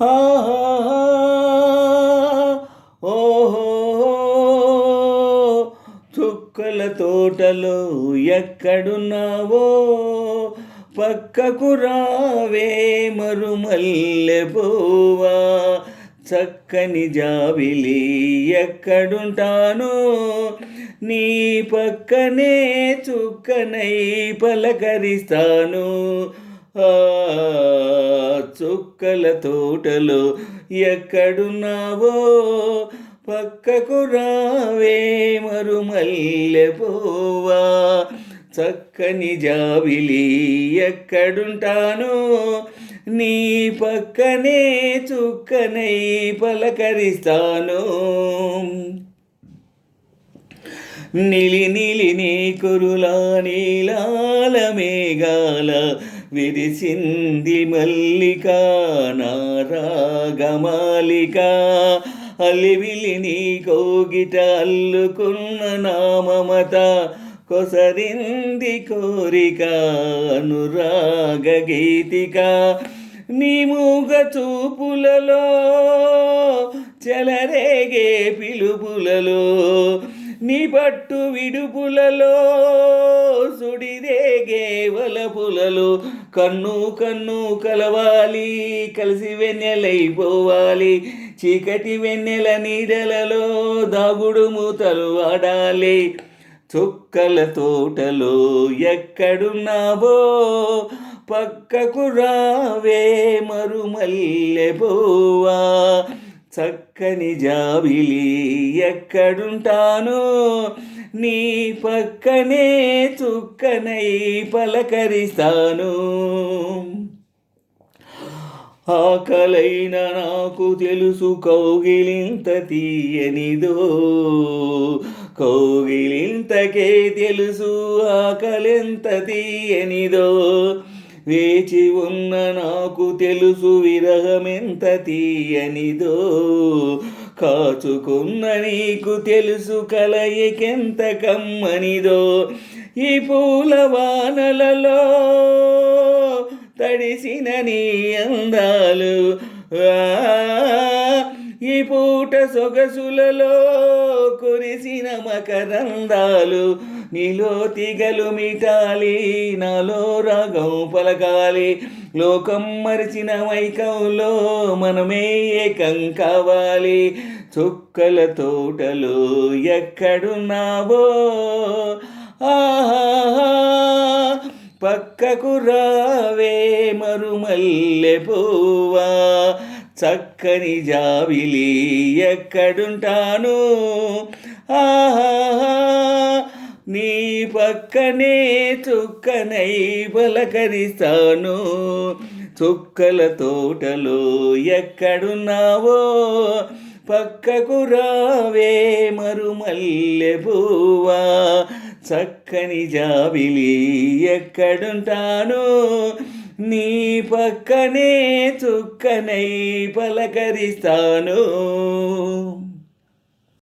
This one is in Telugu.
ఆహాహా ఓహో చుక్కల తోటలో ఎక్కడున్నావో పక్కకు రావే మరుమల్లె పువ్వా చక్కని జాబిలి ఎక్కడుంటానో నీ పక్కనే చుక్కనై పలకరిస్తాను ఆ చుక్కల తోటలో ఎక్కడున్నావో పక్కకు రావే మరుమల్లె పువ్వా చక్కని జాబిలి ఎక్కడుంటానో నీ పక్కనే చుక్కనై పలకరిస్తాను నిలి నిలి నీ కురులా నీలాల మేఘాల విరిసింది మల్లిక నారాగమాలిక అలివిలి నీ కోగిట అల్లుకున్న నా మమత కొసరింది కోరిక అనురాగ గీతిక నీ మూగ చూపులలో చెలరేగే పిలుపులలో నీ పట్టు విడుపులలో సుడిరేగే వలపులలో కన్ను కన్ను కలవాలి కలిసి వెన్నెలైపోవాలి చీకటి వెన్నెల నీడలలో దాగుడు మూతలు ఆడాలి చుక్కల తోటలో ఎక్కడున్నావో పక్కకు రావే మరుమల్లె పువ్వా చక్కని జాబిలి ఎక్కడుంటానో నీ పక్కనే చుక్కనై పలకరిస్తాను ఆకలైన నాకు తెలుసు కౌగిలింత తీయనిదో కౌగిలింతకే తెలుసు ఆకలెంత తీయనిదో వేచి ఉన్న నాకు తెలుసు విరహమెంత తీయనిదో కాచుకున్న నీకు తెలుసు కలయికెంత కమ్మనిదో ఈ పూల వానలలో తడిసిన నీ అందాలు ఈ పూట సొగసులలో కురిసిన మకరందాలు నీలో తీగలు మిటాలి నాలో రాగం పలకాలి లోకం మరిచిన మైకంలో మనమే ఏకం కావాలి చుక్కల తోటలో ఎక్కడున్నావో ఆహా పక్కకు రావే మరుమల్లె పువ్వా చక్కని జాబిలి ఎక్కడుంటాను ఆహా నీ పక్కనే చుక్కనై పలకరిస్తాను చుక్కల తోటలో ఎక్కడున్నావో పక్కకు రావే మరుమల్లె పువ్వా చక్కని జాబిలి ఎక్కడుంటాను నీ పక్కనే చుక్కనై పలకరిస్తాను